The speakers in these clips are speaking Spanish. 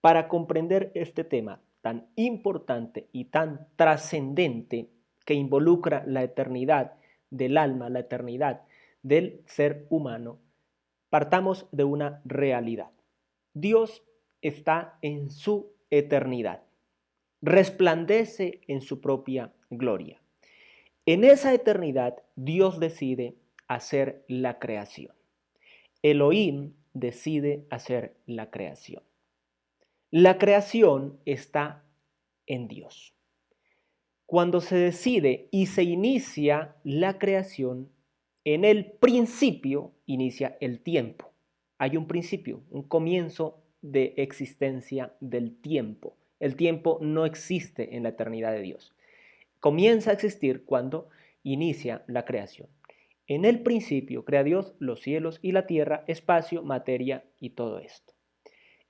Para comprender este tema tan importante y tan trascendente que involucra la eternidad del alma, la eternidad del ser humano, partamos de una realidad. Dios está en su eternidad, resplandece en su propia gloria. En esa eternidad, Dios decide hacer la creación. Elohim decide hacer la creación. La creación está en Dios. Cuando se decide y se inicia la creación, en el principio inicia el tiempo. Hay un principio, un comienzo de existencia del tiempo. El tiempo no existe en la eternidad de Dios. Comienza a existir cuando inicia la creación. En el principio crea Dios los cielos y la tierra, espacio, materia y todo esto.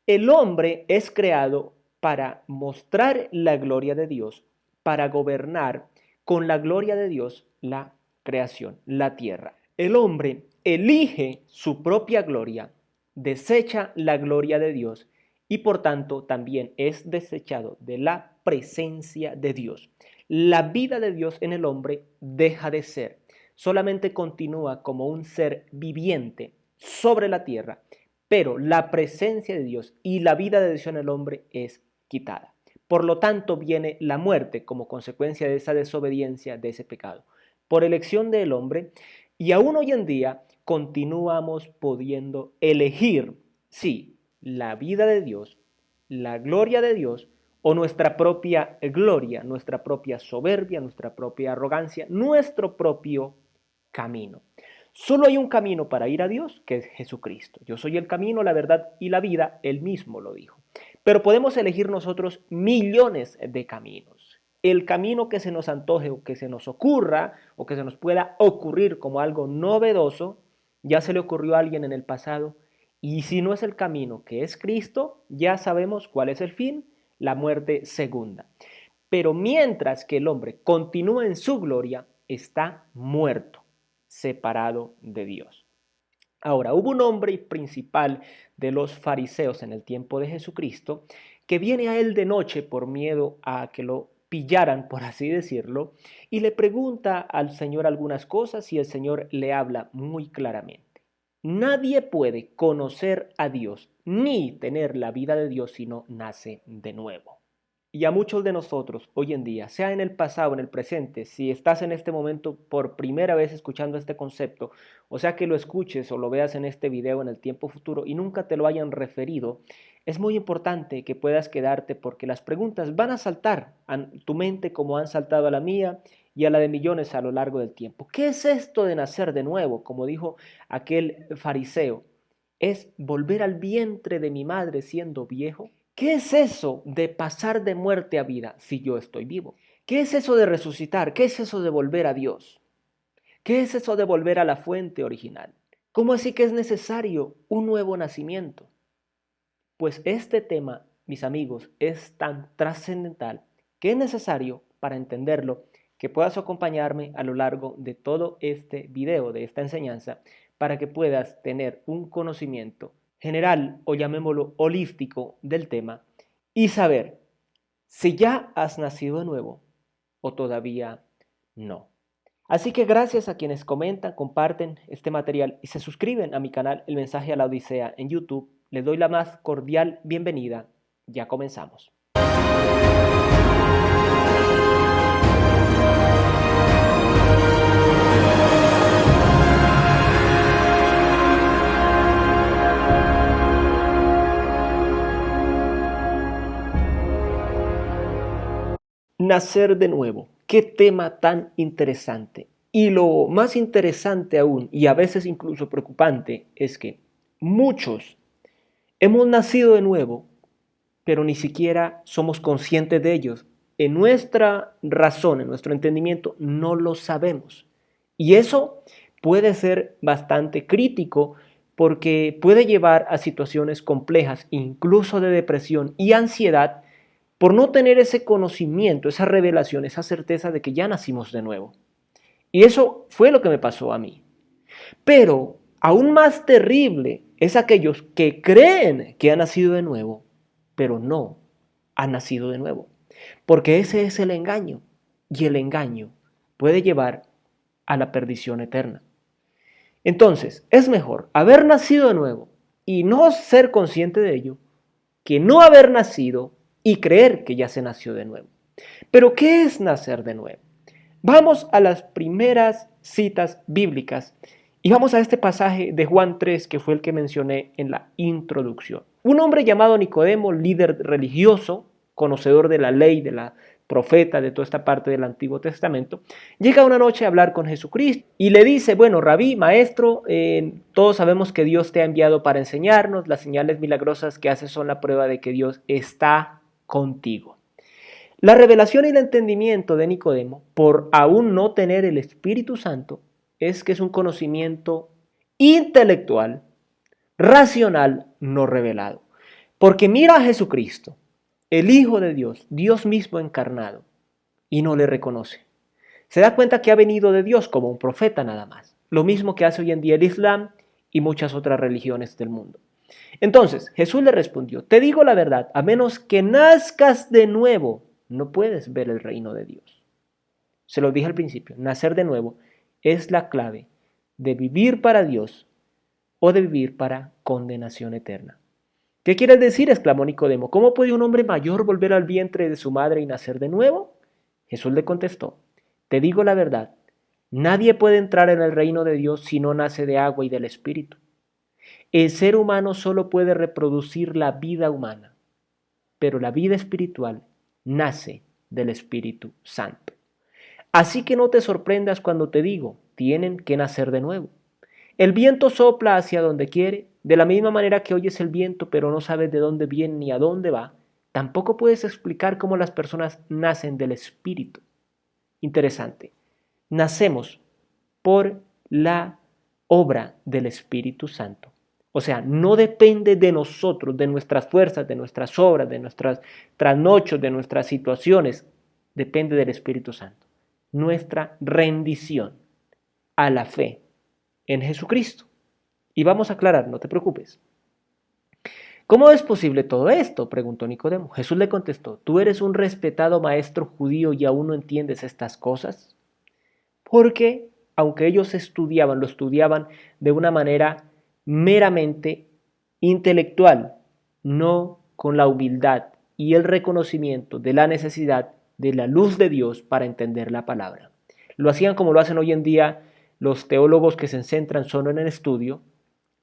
El hombre es creado para mostrar la gloria de Dios, para gobernar con la gloria de Dios la creación, la tierra. El hombre elige su propia gloria, desecha la gloria de Dios y por tanto también es desechado de la presencia de Dios. La vida de Dios en el hombre deja de ser, solamente continúa como un ser viviente sobre la tierra, pero la presencia de Dios y la vida de Dios en el hombre es quitada. Por lo tanto, viene la muerte como consecuencia de esa desobediencia, de ese pecado. Por elección del hombre, y aún hoy en día continuamos pudiendo elegir, sí, la vida de Dios, la gloria de Dios, o nuestra propia gloria, nuestra propia soberbia, nuestra propia arrogancia, nuestro propio camino. Solo hay un camino para ir a Dios, que es Jesucristo. Yo soy el camino, la verdad y la vida, él mismo lo dijo. Pero podemos elegir nosotros millones de caminos. El camino que se nos antoje o que se nos ocurra o que se nos pueda ocurrir como algo novedoso, ya se le ocurrió a alguien en el pasado. Y si no es el camino que es Cristo, ya sabemos cuál es el fin, la muerte segunda. Pero mientras que el hombre continúa en su gloria, está muerto, separado de Dios. Ahora, hubo un hombre principal de los fariseos en el tiempo de Jesucristo que viene a él de noche por miedo a que lo pillaran, por así decirlo, y le pregunta al Señor algunas cosas y el Señor le habla muy claramente. Nadie puede conocer a Dios ni tener la vida de Dios si no nace de nuevo. Y a muchos de nosotros hoy en día, sea en el pasado o en el presente, si estás en este momento por primera vez escuchando este concepto, o sea que lo escuches o lo veas en este video en el tiempo futuro y nunca te lo hayan referido, es muy importante que puedas quedarte porque las preguntas van a saltar a tu mente como han saltado a la mía y a la de millones a lo largo del tiempo. ¿Qué es esto de nacer de nuevo? Como dijo aquel fariseo, ¿es volver al vientre de mi madre siendo viejo? ¿Qué es eso de pasar de muerte a vida si yo estoy vivo? ¿Qué es eso de resucitar? ¿Qué es eso de volver a Dios? ¿Qué es eso de volver a la fuente original? ¿Cómo así que es necesario un nuevo nacimiento? Pues este tema, mis amigos, es tan trascendental que es necesario para entenderlo que puedas acompañarme a lo largo de todo este video, de esta enseñanza, para que puedas tener un conocimiento general o llamémoslo holístico del tema y saber si ya has nacido de nuevo o todavía no. Así que gracias a quienes comentan, comparten este material y se suscriben a mi canal El Mensaje a la Odisea en YouTube. Les doy la más cordial bienvenida. Ya comenzamos. Nacer de nuevo. Qué tema tan interesante. Y lo más interesante aún, y a veces incluso preocupante, es que muchos hemos nacido de nuevo, pero ni siquiera somos conscientes de ellos. En nuestra razón, en nuestro entendimiento, no lo sabemos. Y eso puede ser bastante crítico porque puede llevar a situaciones complejas, incluso de depresión y ansiedad, por no tener ese conocimiento, esa revelación, esa certeza de que ya nacimos de nuevo. Y eso fue lo que me pasó a mí. Pero aún más terrible es aquellos que creen que han nacido de nuevo, pero no ha nacido de nuevo. Porque ese es el engaño, y el engaño puede llevar a la perdición eterna. Entonces, es mejor haber nacido de nuevo y no ser consciente de ello, que no haber nacido y creer que ya se nació de nuevo. Pero, ¿qué es nacer de nuevo? Vamos a las primeras citas bíblicas y vamos a este pasaje de Juan 3, que fue el que mencioné en la introducción. Un hombre llamado Nicodemo, líder religioso, conocedor de la ley, de la profeta, de toda esta parte del Antiguo Testamento, llega una noche a hablar con Jesucristo y le dice: bueno, rabí, maestro, todos sabemos que Dios te ha enviado para enseñarnos, las señales milagrosas que haces son la prueba de que Dios está contigo. La revelación y el entendimiento de Nicodemo, por aún no tener el Espíritu Santo, es que es un conocimiento intelectual, racional, no revelado. Porque mira a Jesucristo, el Hijo de Dios, Dios mismo encarnado, y no le reconoce. Se da cuenta que ha venido de Dios como un profeta nada más. Lo mismo que hace hoy en día el Islam y muchas otras religiones del mundo. Entonces Jesús le respondió: te digo la verdad, a menos que nazcas de nuevo, no puedes ver el reino de Dios. Se lo dije al principio, nacer de nuevo es la clave de vivir para Dios o de vivir para condenación eterna. ¿Qué quieres decir?, exclamó Nicodemo. ¿Cómo puede un hombre mayor volver al vientre de su madre y nacer de nuevo? Jesús le contestó: te digo la verdad, nadie puede entrar en el reino de Dios si no nace de agua y del Espíritu. El ser humano solo puede reproducir la vida humana, pero la vida espiritual nace del Espíritu Santo. Así que no te sorprendas cuando te digo: tienen que nacer de nuevo. El viento sopla hacia donde quiere, de la misma manera que oyes el viento pero no sabes de dónde viene ni a dónde va, tampoco puedes explicar cómo las personas nacen del Espíritu. Interesante. Nacemos por la obra del Espíritu Santo. O sea, no depende de nosotros, de nuestras fuerzas, de nuestras obras, de nuestras trasnochos, de nuestras situaciones. Depende del Espíritu Santo. Nuestra rendición a la fe en Jesucristo. Y vamos a aclarar, no te preocupes. ¿Cómo es posible todo esto?, preguntó Nicodemo. Jesús le contestó: ¿tú eres un respetado maestro judío y aún no entiendes estas cosas? Porque, aunque ellos lo estudiaban de una manera meramente intelectual, no con la humildad y el reconocimiento de la necesidad de la luz de Dios para entender la palabra. Lo hacían como lo hacen hoy en día los teólogos, que se centran solo en el estudio,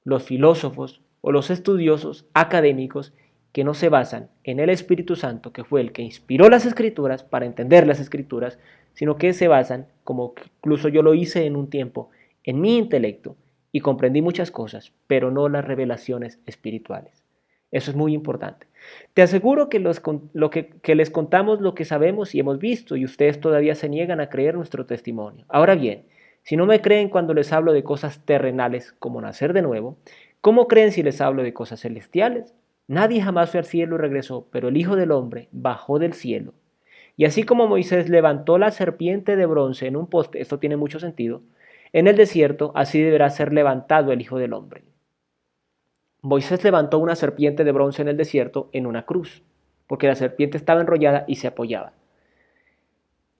los filósofos o los estudiosos académicos que no se basan en el Espíritu Santo, que fue el que inspiró las Escrituras para entender las Escrituras, sino que se basan, como incluso yo lo hice en un tiempo, en mi intelecto, y comprendí muchas cosas, pero no las revelaciones espirituales. Eso es muy importante. Te aseguro que les contamos lo que sabemos y hemos visto, y ustedes todavía se niegan a creer nuestro testimonio. Ahora bien, si no me creen cuando les hablo de cosas terrenales como nacer de nuevo, ¿cómo creen si les hablo de cosas celestiales? Nadie jamás fue al cielo y regresó, pero el Hijo del Hombre bajó del cielo. Y así como Moisés levantó la serpiente de bronce en un poste, esto tiene mucho sentido, en el desierto, así deberá ser levantado el Hijo del Hombre. Moisés levantó una serpiente de bronce en el desierto en una cruz, porque la serpiente estaba enrollada y se apoyaba.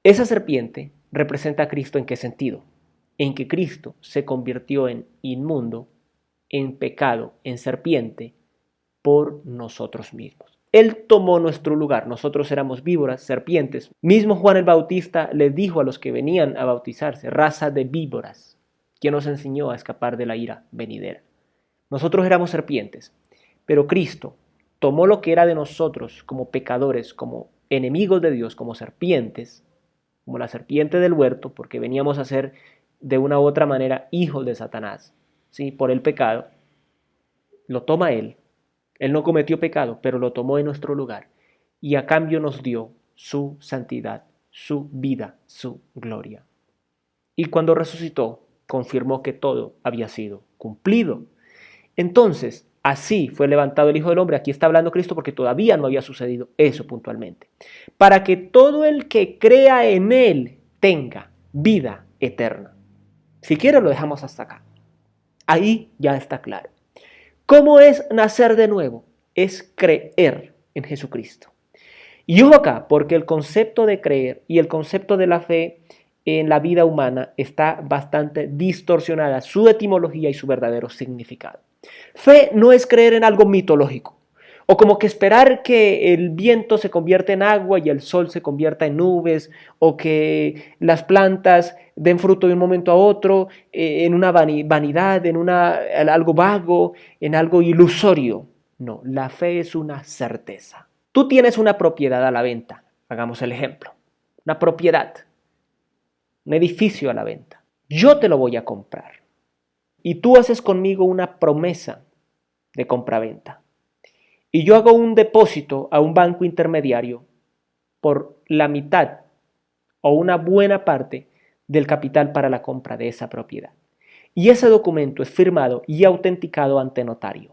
Esa serpiente representa a Cristo. ¿En qué sentido? En que Cristo se convirtió en inmundo, en pecado, en serpiente, por nosotros mismos. Él tomó nuestro lugar. Nosotros éramos víboras, serpientes. Mismo Juan el Bautista les dijo a los que venían a bautizarse: raza de víboras, quien nos enseñó a escapar de la ira venidera. Nosotros éramos serpientes, pero Cristo tomó lo que era de nosotros como pecadores, como enemigos de Dios, como serpientes, como la serpiente del huerto, porque veníamos a ser de una u otra manera hijos de Satanás, ¿sí?, por el pecado. Lo toma Él. Él no cometió pecado, pero lo tomó en nuestro lugar, y a cambio nos dio su santidad, su vida, su gloria. Y cuando resucitó, confirmó que todo había sido cumplido. Entonces, así fue levantado el Hijo del Hombre. Aquí está hablando Cristo porque todavía no había sucedido eso puntualmente. Para que todo el que crea en Él tenga vida eterna. Si quiere lo dejamos hasta acá. Ahí ya está claro. ¿Cómo es nacer de nuevo? Es creer en Jesucristo. Y ojo acá, porque el concepto de creer y el concepto de la fe en la vida humana está bastante distorsionada, su etimología y su verdadero significado. Fe no es creer en algo mitológico, o como que esperar que el viento se convierta en agua y el sol se convierta en nubes, o que las plantas den fruto de un momento a otro, en una vanidad, en algo vago, en algo ilusorio. No, la fe es una certeza. Tú tienes una propiedad a la venta, hagamos el ejemplo, una propiedad, un edificio a la venta. Yo te lo voy a comprar y tú haces conmigo una promesa de compraventa. Y yo hago un depósito a un banco intermediario por la mitad o una buena parte del capital para la compra de esa propiedad. Y ese documento es firmado y autenticado ante notario,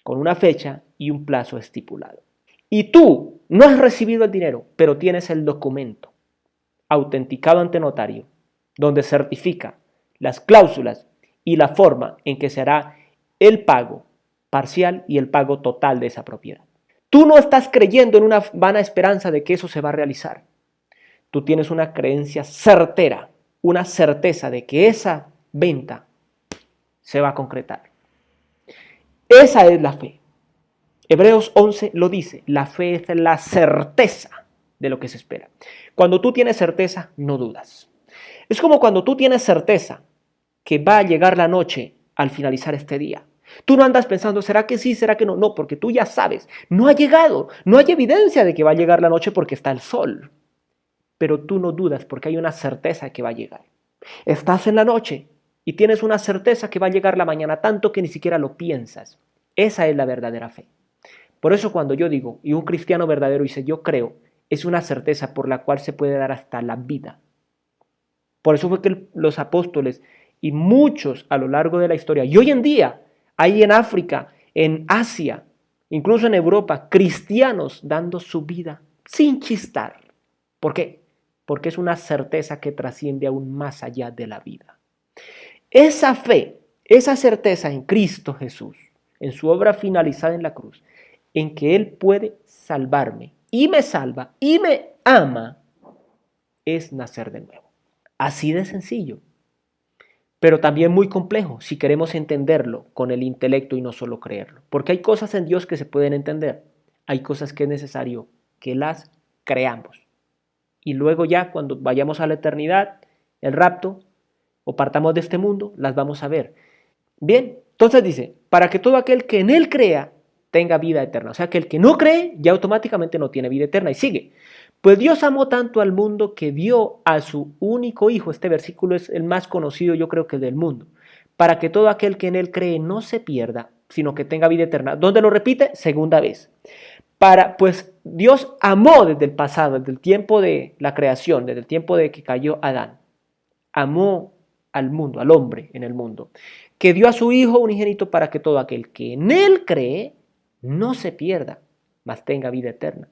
con una fecha y un plazo estipulado. Y tú no has recibido el dinero, pero tienes el documento autenticado ante notario, donde certifica las cláusulas y la forma en que se hará el pago parcial y el pago total de esa propiedad. Tú no estás creyendo en una vana esperanza de que eso se va a realizar. Tú tienes una creencia certera, una certeza de que esa venta se va a concretar. Esa es la fe. Hebreos 11 lo dice, la fe es la certeza de lo que se espera. Cuando tú tienes certeza, no dudas. Es como cuando tú tienes certeza que va a llegar la noche al finalizar este día. Tú no andas pensando, ¿será que sí, será que no? No, porque tú ya sabes, no ha llegado, no hay evidencia de que va a llegar la noche porque está el sol. Pero tú no dudas porque hay una certeza que va a llegar. Estás en la noche y tienes una certeza que va a llegar la mañana, tanto que ni siquiera lo piensas. Esa es la verdadera fe. Por eso cuando yo digo, y un cristiano verdadero dice, yo creo, es una certeza por la cual se puede dar hasta la vida. Por eso fue que los apóstoles y muchos a lo largo de la historia, y hoy en día hay en África, en Asia, incluso en Europa, cristianos dando su vida sin chistar. ¿Por qué? Porque es una certeza que trasciende aún más allá de la vida. Esa fe, esa certeza en Cristo Jesús, en su obra finalizada en la cruz, en que Él puede salvarme y me salva y me ama, es nacer de nuevo. Así de sencillo, pero también muy complejo si queremos entenderlo con el intelecto y no solo creerlo. Porque hay cosas en Dios que se pueden entender, hay cosas que es necesario que las creamos. Y luego ya cuando vayamos a la eternidad, el rapto, o partamos de este mundo, las vamos a ver. Bien, entonces dice, para que todo aquel que en Él crea tenga vida eterna. O sea que el que no cree ya automáticamente no tiene vida eterna. Y sigue. Pues Dios amó tanto al mundo que dio a su único Hijo. Este versículo es el más conocido yo creo que del mundo. Para que todo aquel que en Él cree no se pierda, sino que tenga vida eterna. ¿Dónde lo repite? Segunda vez. Pues Dios amó desde el pasado, desde el tiempo de la creación, desde el tiempo de que cayó Adán. Amó al mundo, al hombre en el mundo, que dio a su Hijo unigénito para que todo aquel que en Él cree no se pierda, mas tenga vida eterna.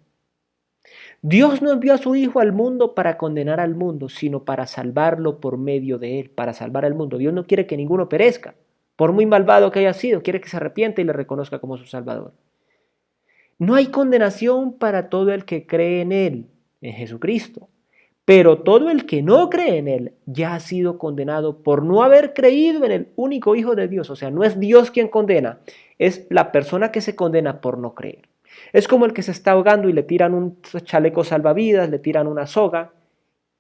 Dios no envió a su Hijo al mundo para condenar al mundo, sino para salvarlo por medio de Él, para salvar al mundo. Dios no quiere que ninguno perezca, por muy malvado que haya sido, quiere que se arrepienta y le reconozca como su Salvador. No hay condenación para todo el que cree en Él, en Jesucristo. Pero todo el que no cree en Él ya ha sido condenado por no haber creído en el único Hijo de Dios. O sea, no es Dios quien condena, es la persona que se condena por no creer. Es como el que se está ahogando y le tiran un chaleco salvavidas, le tiran una soga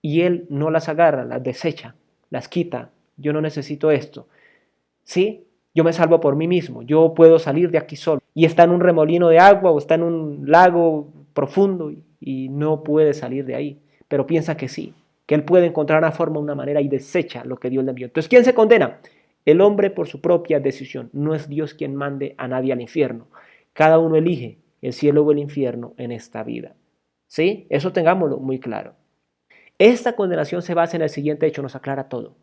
y él no las agarra, las desecha, las quita. Yo no necesito esto. ¿Sí? Yo me salvo por mí mismo, yo puedo salir de aquí solo. Y está en un remolino de agua o está en un lago profundo y no puede salir de ahí. Pero piensa que sí, que él puede encontrar una forma, una manera y desecha lo que Dios le envió. Entonces, ¿quién se condena? El hombre por su propia decisión. No es Dios quien mande a nadie al infierno. Cada uno elige el cielo o el infierno en esta vida. ¿Sí? Eso tengámoslo muy claro. Esta condenación se basa en el siguiente hecho, nos aclara todo.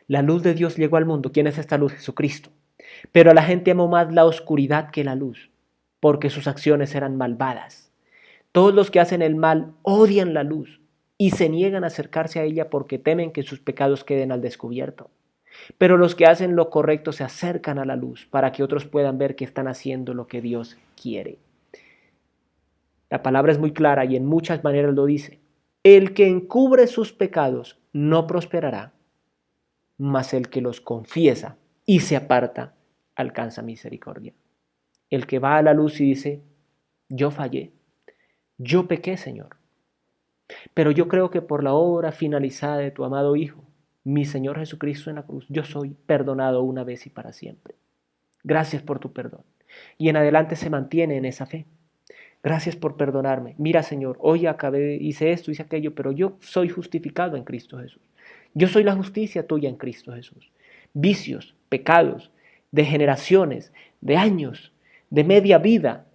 La luz de Dios llegó al mundo. ¿Quién es esta luz? Jesucristo. Pero la gente amó más la oscuridad que la luz, porque sus acciones eran malvadas. Todos los que hacen el mal odian la luz y se niegan a acercarse a ella porque temen que sus pecados queden al descubierto. Pero los que hacen lo correcto se acercan a la luz para que otros puedan ver que están haciendo lo que Dios quiere. La palabra es muy clara y en muchas maneras lo dice. El que encubre sus pecados no prosperará, mas el que los confiesa y se aparta alcanza misericordia. El que va a la luz y dice, yo fallé, yo pequé, Señor, pero yo creo que por la obra finalizada de tu amado Hijo, mi Señor Jesucristo en la cruz, yo soy perdonado una vez y para siempre. Gracias por tu perdón. Y en adelante se mantiene en esa fe. Gracias por perdonarme. Mira, Señor, hoy hice esto, hice aquello, pero yo soy justificado en Cristo Jesús. Yo soy la justicia tuya en Cristo Jesús. Vicios, pecados, de generaciones, de años, de media vida,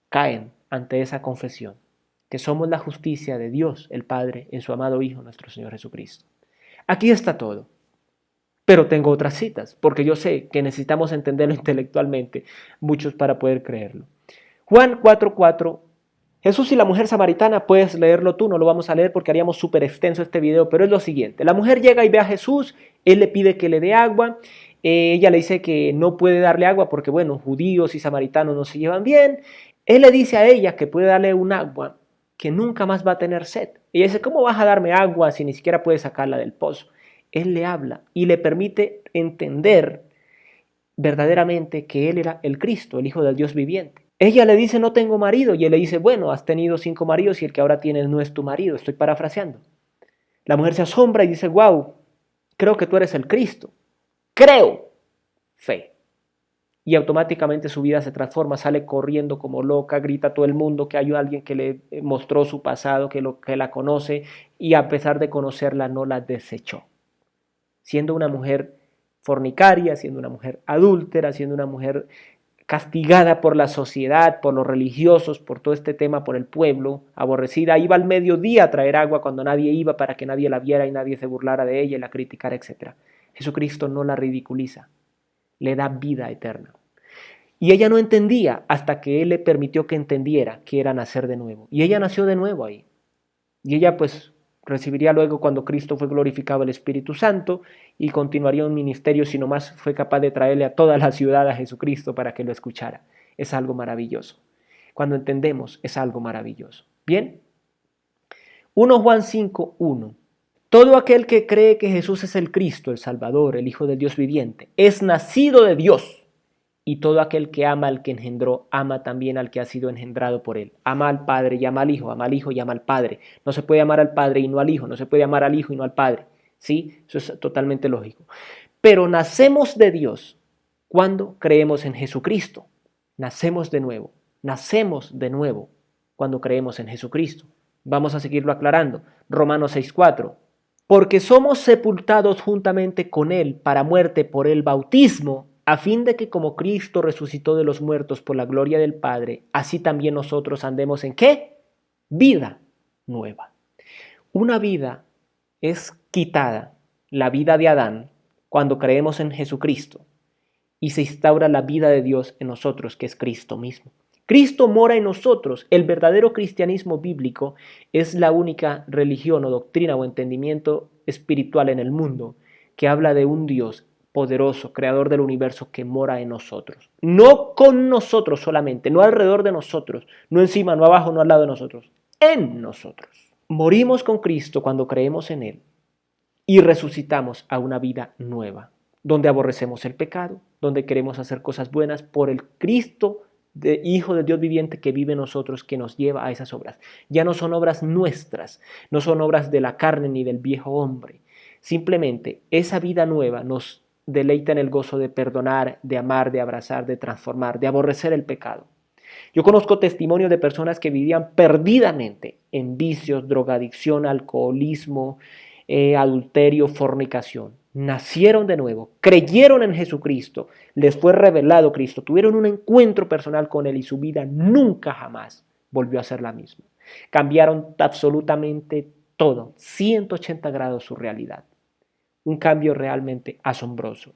caen ante esa confesión, que somos la justicia de Dios, el Padre, en su amado Hijo, nuestro Señor Jesucristo. Aquí está todo. Pero tengo otras citas, porque yo sé que necesitamos entenderlo intelectualmente, muchos para poder creerlo. Juan 4:4, Jesús y la mujer samaritana, puedes leerlo tú, no lo vamos a leer porque haríamos súper extenso este video, pero es lo siguiente. La mujer llega y ve a Jesús, él le pide que le dé agua, ella le dice que no puede darle agua porque, bueno, judíos y samaritanos no se llevan bien. Él le dice a ella que puede darle un agua que nunca más va a tener sed. Ella dice, ¿cómo vas a darme agua si ni siquiera puedes sacarla del pozo? Él le habla y le permite entender verdaderamente que él era el Cristo, el Hijo del Dios viviente. Ella le dice, no tengo marido, y él le dice, bueno, has tenido 5 maridos y el que ahora tienes no es tu marido. Estoy parafraseando. La mujer se asombra y dice, wow, creo que tú eres el Cristo. Creo. Fe. Y automáticamente su vida se transforma, sale corriendo como loca, grita a todo el mundo que hay alguien que le mostró su pasado, que la conoce, y a pesar de conocerla no la desechó. Siendo una mujer fornicaria, siendo una mujer adúltera, siendo una mujer castigada por la sociedad, por los religiosos, por todo este tema, por el pueblo, aborrecida, iba al mediodía a traer agua cuando nadie iba para que nadie la viera y nadie se burlara de ella y la criticara, etc. Jesucristo no la ridiculiza, le da vida eterna. Y ella no entendía hasta que Él le permitió que entendiera que era nacer de nuevo. Y ella nació de nuevo ahí. Y ella pues recibiría luego cuando Cristo fue glorificado el Espíritu Santo y continuaría un ministerio si nomás fue capaz de traerle a toda la ciudad a Jesucristo para que lo escuchara. Es algo maravilloso. Cuando entendemos es algo maravilloso. Bien, 1 Juan 5:1. Todo aquel que cree que Jesús es el Cristo, el Salvador, el Hijo del Dios viviente, es nacido de Dios. Y todo aquel que ama al que engendró, ama también al que ha sido engendrado por él. Ama al Padre y ama al Hijo y ama al Padre. No se puede amar al Padre y no al Hijo, no se puede amar al Hijo y no al Padre. ¿Sí? Eso es totalmente lógico. Pero nacemos de Dios cuando creemos en Jesucristo. Nacemos de nuevo cuando creemos en Jesucristo. Vamos a seguirlo aclarando. Romanos 6:4. Porque somos sepultados juntamente con Él para muerte por el bautismo, a fin de que como Cristo resucitó de los muertos por la gloria del Padre, así también nosotros andemos ¿en qué? Vida nueva. Una vida es quitada, la vida de Adán, cuando creemos en Jesucristo, y se instaura la vida de Dios en nosotros, que es Cristo mismo. Cristo mora en nosotros. El verdadero cristianismo bíblico es la única religión o doctrina o entendimiento espiritual en el mundo que habla de un Dios poderoso, creador del universo que mora en nosotros. No con nosotros solamente, no alrededor de nosotros, no encima, no abajo, no al lado de nosotros, en nosotros. Morimos con Cristo cuando creemos en Él y resucitamos a una vida nueva, donde aborrecemos el pecado, donde queremos hacer cosas buenas por el Cristo, Hijo del Dios viviente que vive en nosotros, que nos lleva a esas obras. Ya no son obras nuestras, no son obras de la carne ni del viejo hombre. Simplemente esa vida nueva nos deleita en el gozo de perdonar, de amar, de abrazar, de transformar, de aborrecer el pecado. Yo conozco testimonios de personas que vivían perdidamente en vicios, drogadicción, alcoholismo, adulterio, fornicación. Nacieron de nuevo, creyeron en Jesucristo, les fue revelado Cristo, tuvieron un encuentro personal con Él y su vida nunca jamás volvió a ser la misma. Cambiaron absolutamente todo, 180 grados su realidad. Un cambio realmente asombroso.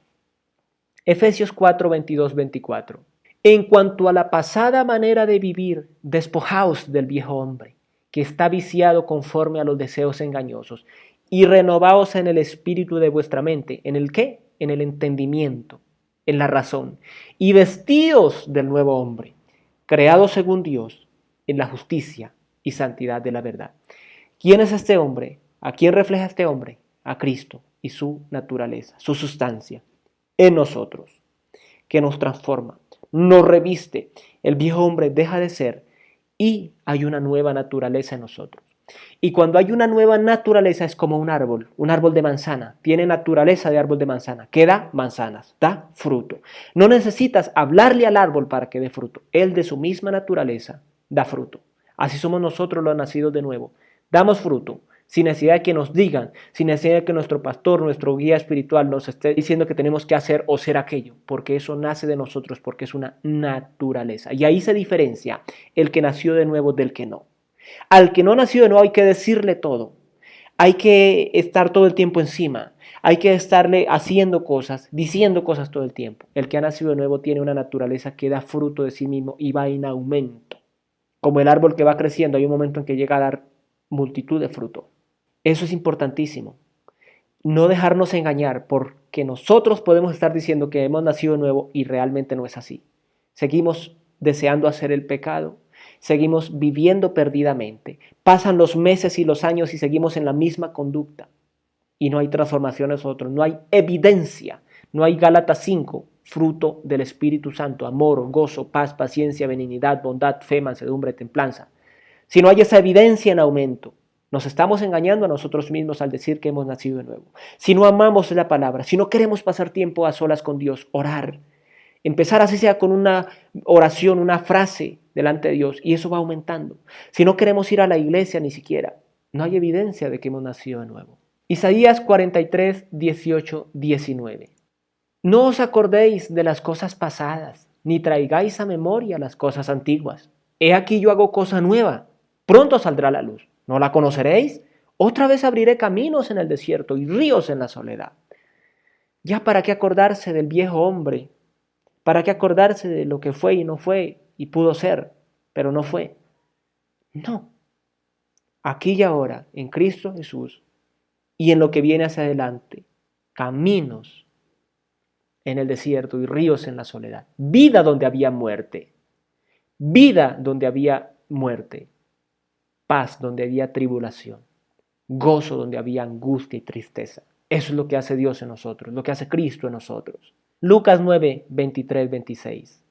Efesios 4, 22, 24. En cuanto a la pasada manera de vivir, despojaos del viejo hombre, que está viciado conforme a los deseos engañosos, y renovaos en el espíritu de vuestra mente. ¿En el qué? En el entendimiento, en la razón. Y vestíos del nuevo hombre, creado según Dios, en la justicia y santidad de la verdad. ¿Quién es este hombre? ¿A quién refleja este hombre? A Cristo y su naturaleza, su sustancia en nosotros, que nos transforma, nos reviste. El viejo hombre deja de ser y hay una nueva naturaleza en nosotros. Y cuando hay una nueva naturaleza es como un árbol de manzana, tiene naturaleza de árbol de manzana, que da manzanas, da fruto. No necesitas hablarle al árbol para que dé fruto, él de su misma naturaleza da fruto. Así somos nosotros los nacidos de nuevo, damos fruto, sin necesidad de que nos digan, sin necesidad de que nuestro pastor, nuestro guía espiritual nos esté diciendo que tenemos que hacer o ser aquello, porque eso nace de nosotros, porque es una naturaleza. Y ahí se diferencia el que nació de nuevo del que no. Al que no nació de nuevo hay que decirle todo. Hay que estar todo el tiempo encima. Hay que estarle haciendo cosas, diciendo cosas todo el tiempo. El que ha nacido de nuevo tiene una naturaleza que da fruto de sí mismo y va en aumento. Como el árbol que va creciendo, hay un momento en que llega a dar multitud de fruto. Eso es importantísimo. No dejarnos engañar porque nosotros podemos estar diciendo que hemos nacido de nuevo y realmente no es así. Seguimos deseando hacer el pecado, seguimos viviendo perdidamente. Pasan los meses y los años y seguimos en la misma conducta. Y no hay transformación en nosotros, no hay evidencia, no hay Gálatas 5, fruto del Espíritu Santo, amor, gozo, paz, paciencia, benignidad, bondad, fe, mansedumbre, templanza. Si no hay esa evidencia en aumento, nos estamos engañando a nosotros mismos al decir que hemos nacido de nuevo. Si no amamos la palabra, si no queremos pasar tiempo a solas con Dios, orar, empezar así sea con una oración, una frase delante de Dios, y eso va aumentando. Si no queremos ir a la iglesia ni siquiera, no hay evidencia de que hemos nacido de nuevo. Isaías 43, 18, 19. No os acordéis de las cosas pasadas, ni traigáis a memoria las cosas antiguas. He aquí yo hago cosa nueva, pronto saldrá la luz. ¿No la conoceréis? Otra vez abriré caminos en el desierto y ríos en la soledad. Ya para qué acordarse del viejo hombre, para qué acordarse de lo que fue y no fue y pudo ser, pero no fue. No, aquí y ahora, en Cristo Jesús y en lo que viene hacia adelante, caminos en el desierto y ríos en la soledad. Vida donde había muerte. Vida donde había muerte. Paz donde había tribulación. Gozo donde había angustia y tristeza. Eso es lo que hace Dios en nosotros, lo que hace Cristo en nosotros. Lucas 9, 23, 26.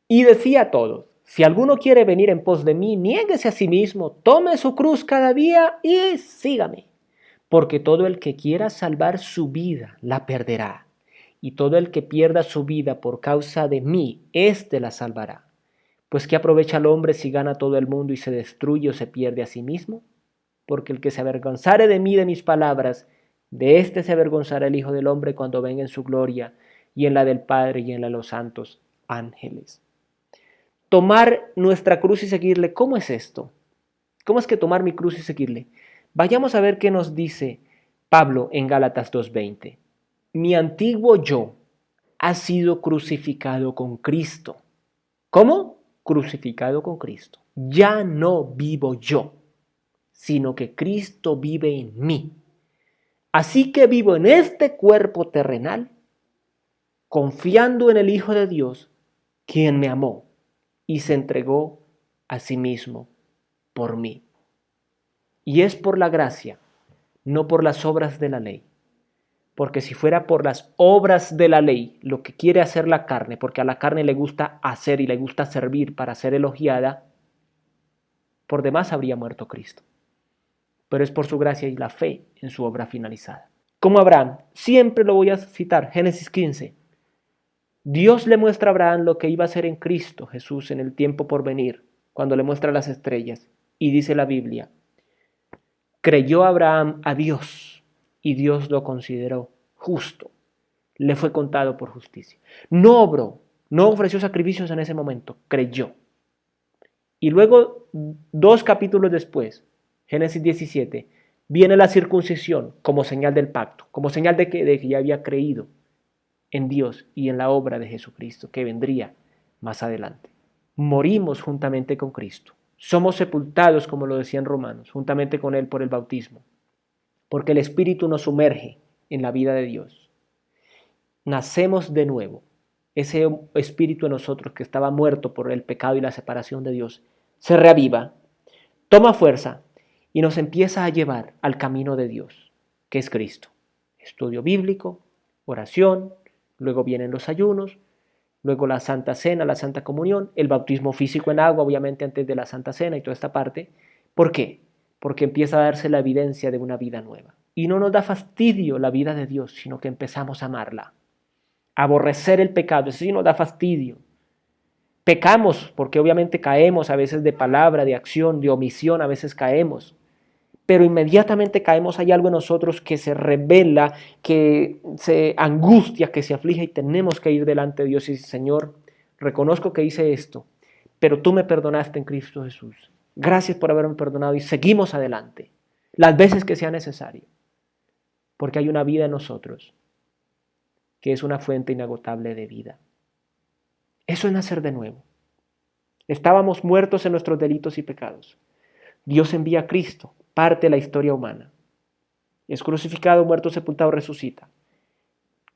Y decía a todos, si alguno quiere venir en pos de mí, niéguese a sí mismo, tome su cruz cada día y sígame. Porque todo el que quiera salvar su vida, la perderá. Y todo el que pierda su vida por causa de mí, éste la salvará. Pues ¿qué aprovecha el hombre si gana todo el mundo y se destruye o se pierde a sí mismo? Porque el que se avergonzare de mí, de mis palabras, de éste se avergonzará el Hijo del Hombre cuando venga en su gloria y en la del Padre y en la de los santos ángeles. Tomar nuestra cruz y seguirle, ¿cómo es esto? ¿Cómo es que tomar mi cruz y seguirle? Vayamos a ver qué nos dice Pablo en Gálatas 2:20. Mi antiguo yo ha sido crucificado con Cristo. ¿Cómo? Crucificado con Cristo. Ya no vivo yo, sino que Cristo vive en mí. Así que vivo en este cuerpo terrenal, confiando en el Hijo de Dios, quien me amó y se entregó a sí mismo por mí. Y es por la gracia, no por las obras de la ley. Porque si fuera por las obras de la ley, lo que quiere hacer la carne, porque a la carne le gusta hacer y le gusta servir para ser elogiada, por demás habría muerto Cristo. Pero es por su gracia y la fe en su obra finalizada. Como Abraham, siempre lo voy a citar, Génesis 15. Dios le muestra a Abraham lo que iba a hacer en Cristo Jesús en el tiempo por venir, cuando le muestra las estrellas. Y dice la Biblia, creyó Abraham a Dios y Dios lo consideró justo. Le fue contado por justicia. No obró, no ofreció sacrificios en ese momento, creyó. Y luego, 2 capítulos después, Génesis 17, viene la circuncisión como señal del pacto, como señal de que ya había creído en Dios y en la obra de Jesucristo que vendría más adelante. Morimos juntamente con Cristo. Somos sepultados, como lo decían Romanos, juntamente con Él por el bautismo, porque el Espíritu nos sumerge en la vida de Dios. Nacemos de nuevo. Ese Espíritu en nosotros que estaba muerto por el pecado y la separación de Dios, se reaviva, toma fuerza y nos empieza a llevar al camino de Dios, que es Cristo. Estudio bíblico, oración, luego vienen los ayunos, luego la Santa Cena, la Santa Comunión, el bautismo físico en agua, obviamente antes de la Santa Cena y toda esta parte. ¿Por qué? Porque empieza a darse la evidencia de una vida nueva. Y no nos da fastidio la vida de Dios, sino que empezamos a amarla. Aborrecer el pecado, eso sí nos da fastidio. Pecamos porque obviamente caemos a veces de palabra, de acción, de omisión, a veces caemos. Pero inmediatamente caemos, hay algo en nosotros que se revela, que se angustia, que se aflige y tenemos que ir delante de Dios y decir, Señor, reconozco que hice esto, pero tú me perdonaste en Cristo Jesús. Gracias por haberme perdonado y seguimos adelante, las veces que sea necesario, porque hay una vida en nosotros que es una fuente inagotable de vida. Eso es nacer de nuevo. Estábamos muertos en nuestros delitos y pecados. Dios envía a Cristo, parte de la historia humana. Es crucificado, muerto, sepultado, resucita.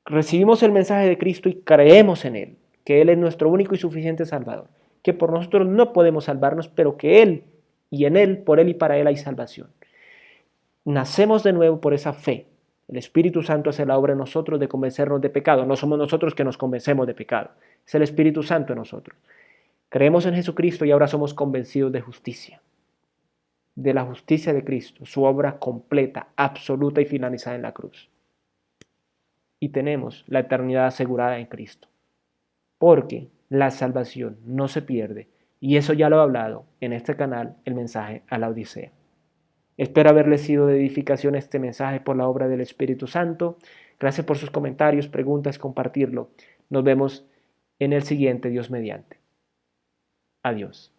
Recibimos el mensaje de Cristo y creemos en Él, que Él es nuestro único y suficiente Salvador, que por nosotros no podemos salvarnos, pero que Él y en Él, por Él y para Él hay salvación. Nacemos de nuevo por esa fe. El Espíritu Santo hace la obra en nosotros de convencernos de pecado. No somos nosotros que nos convencemos de pecado, es el Espíritu Santo en nosotros. Creemos en Jesucristo y ahora somos convencidos de justicia, de la justicia de Cristo, su obra completa, absoluta y finalizada en la cruz. Y tenemos la eternidad asegurada en Cristo, porque la salvación no se pierde, y eso ya lo he hablado en este canal, el mensaje a la Odisea. Espero haberle sido de edificación este mensaje por la obra del Espíritu Santo. Gracias por sus comentarios, preguntas, compartirlo. Nos vemos en el siguiente, Dios mediante. Adiós.